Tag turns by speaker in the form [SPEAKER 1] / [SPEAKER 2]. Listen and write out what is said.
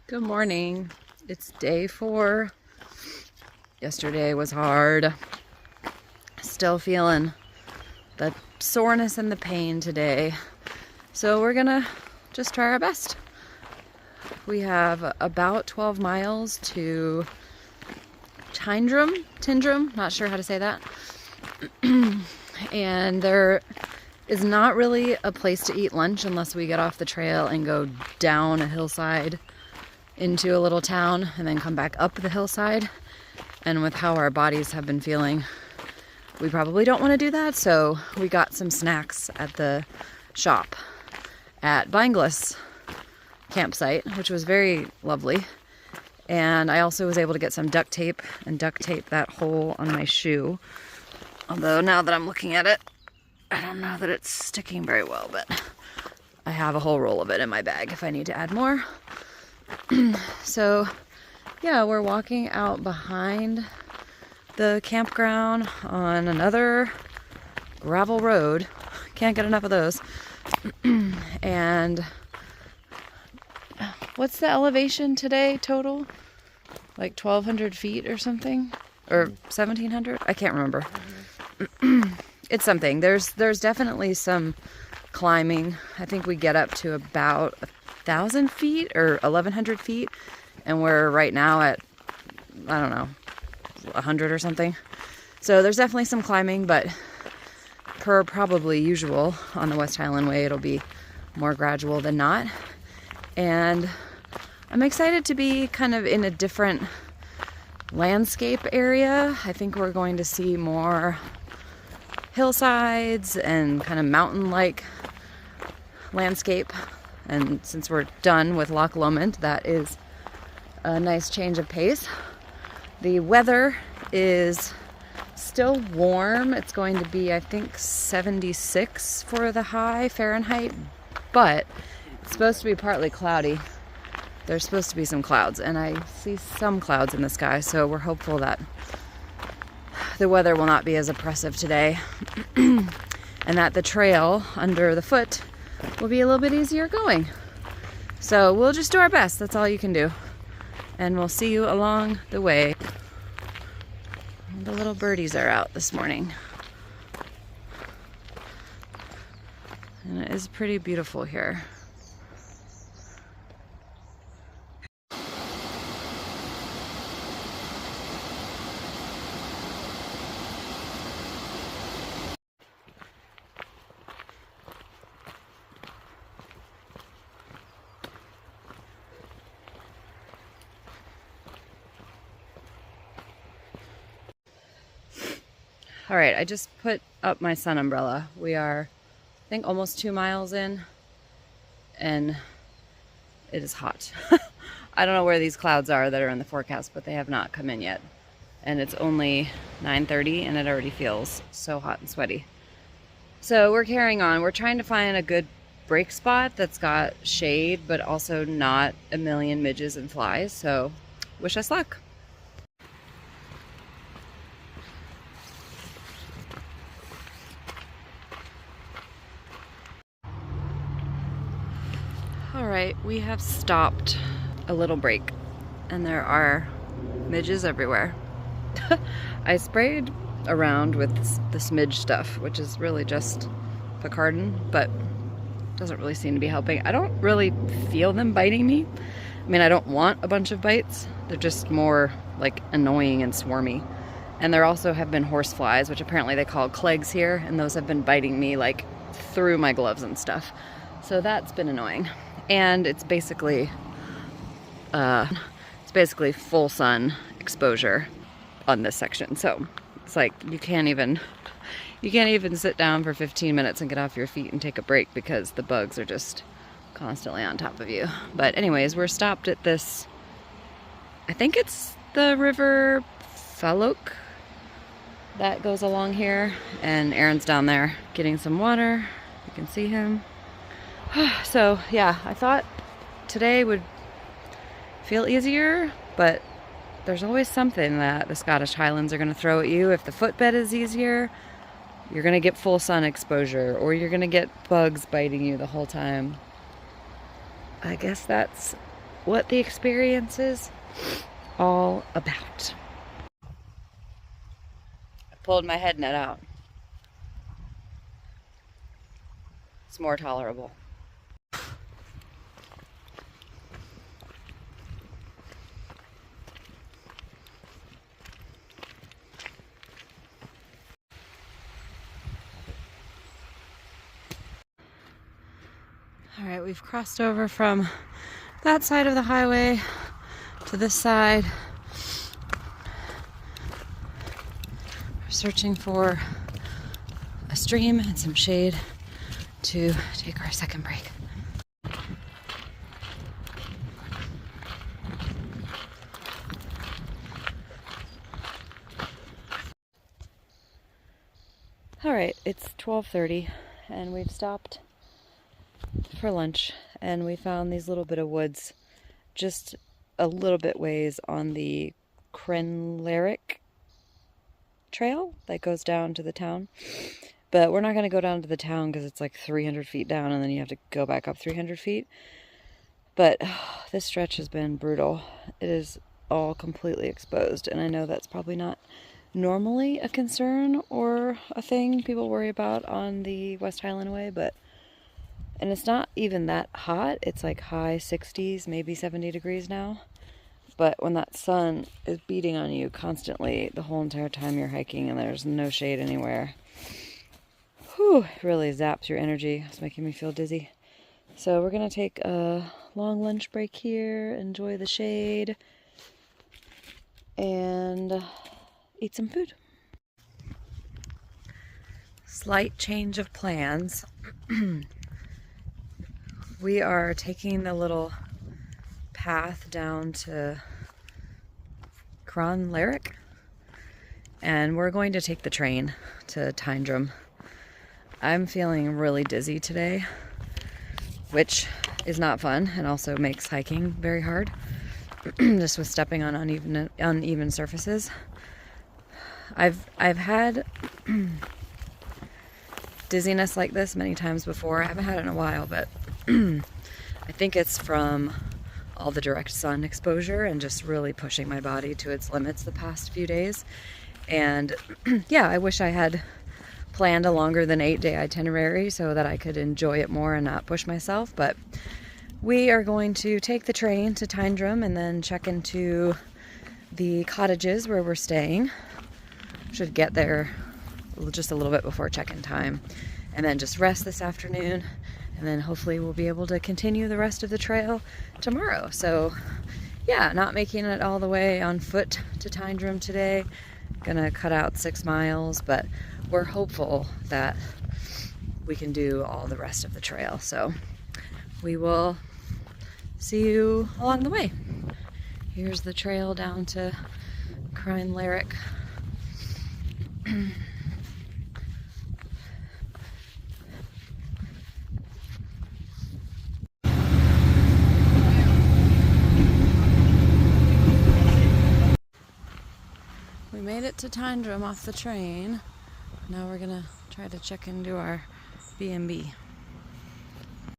[SPEAKER 1] Good morning. It's day 4. Yesterday was hard. Still feeling the soreness and the pain today. So we're gonna just try our best. We have about 12 miles to Tindrum, not sure how to say that. And there is not really a place to eat lunch unless we get off the trail and go down a hillside into a little town and then come back up the hillside. And with how our bodies have been feeling, we probably don't want to do that. So we got some snacks at the shop at Bindless campsite, which was very lovely. And I also was able to get some duct tape and duct tape that hole on my shoe. Although now that I'm looking at it, I don't know that it's sticking very well, but I have a whole roll of it in my bag if I need to add more. So yeah, we're walking out behind the campground on another gravel road. Can't get enough of those. And what's the elevation today total? Like 1,200 feet or something? Or 1,700? I can't remember. It's something. There's definitely some climbing. I think we get up to about 1,000 feet or 1,100 feet. And we're right now at, I don't know, 100 or something. So there's definitely some climbing, but per probably usual on the West Highland Way, it'll be more gradual than not. And I'm excited to be kind of in a different landscape area. I think we're going to see more hillsides and kind of mountain-like landscape. And since we're done with Loch Lomond, that is a nice change of pace. The weather is still warm. It's going to be, I think, 76 for the high Fahrenheit, but it's supposed to be partly cloudy. There's supposed to be some clouds, and I see some clouds in the sky, so we're hopeful that the weather will not be as oppressive today and that the trail under the foot will be a little bit easier going. So we'll just do our best. That's all you can do. And we'll see you along the way. The little birdies are out this morning. And it is pretty beautiful here. All right, I just put up my sun umbrella. We are, I think, almost 2 miles in, and it is hot. I don't know where these clouds are that are in the forecast, but they have not come in yet. And it's only 9:30, and it already feels so hot and sweaty. So we're carrying on. We're trying to find a good break spot that's got shade, but also not a million midges and flies. So wish us luck. Alright, we have stopped a little break and there are midges everywhere. I sprayed around with the smidge stuff, which is really just Picardin, but doesn't really seem to be helping. I don't really feel them biting me. I mean, I don't want a bunch of bites. They're just more like annoying and swarmy. And there also have been horse flies, which apparently they call clegs here, and those have been biting me like through my gloves and stuff. So that's been annoying. And it's basically full sun exposure on this section. So it's like you can't even sit down for 15 minutes and get off your feet and take a break because the bugs are just constantly on top of you. But anyways, we're stopped at this, I think it's the River Falloak that goes along here, and Aaron's down there getting some water. You can see him. So yeah, I thought today would feel easier, but there's always something that the Scottish Highlands are going to throw at you. If the footbed is easier, you're going to get full sun exposure, or you're going to get bugs biting you the whole time. I guess that's what the experience is all about. I pulled my head net out. It's more tolerable. All right, we've crossed over from that side of the highway to this side. We're searching for a stream and some shade to take our second break. All right, it's 12:30 and we've stopped for lunch, and we found these little bit of woods just a little bit ways on the Crenlerick trail that goes down to the town. But we're not going to go down to the town because it's like 300 feet down and then you have to go back up 300 feet. But this stretch has been brutal. It is all completely exposed, and I know that's probably not normally a concern or a thing people worry about on the West Highland Way, and it's not even that hot. It's like high 60s, maybe 70 degrees now. But when that sun is beating on you constantly the whole entire time you're hiking and there's no shade anywhere, whew, it really zaps your energy. It's making me feel dizzy. So we're gonna take a long lunch break here, enjoy the shade, and eat some food. Slight change of plans. We are taking the little path down to Crenlerick, and we're going to take the train to Tyndrum. I'm feeling really dizzy today, which is not fun and also makes hiking very hard, just with stepping on uneven surfaces. I've had dizziness like this many times before. I haven't had it in a while, but I think it's from all the direct sun exposure and just really pushing my body to its limits the past few days. And yeah, I wish I had planned a longer than 8-day itinerary so that I could enjoy it more and not push myself. But we are going to take the train to Tyndrum and then check into the cottages where we're staying. Should get there just a little bit before check-in time, and then just rest this afternoon, and then hopefully we'll be able to continue the rest of the trail tomorrow. So yeah, not making it all the way on foot to Tyndrum today. Gonna cut out 6 miles, but we're hopeful that we can do all the rest of the trail. So we will see you along the way. Here's the trail down to Crenlerick. We made it to Tyndrum off the train. Now we're gonna try to check into our B&B.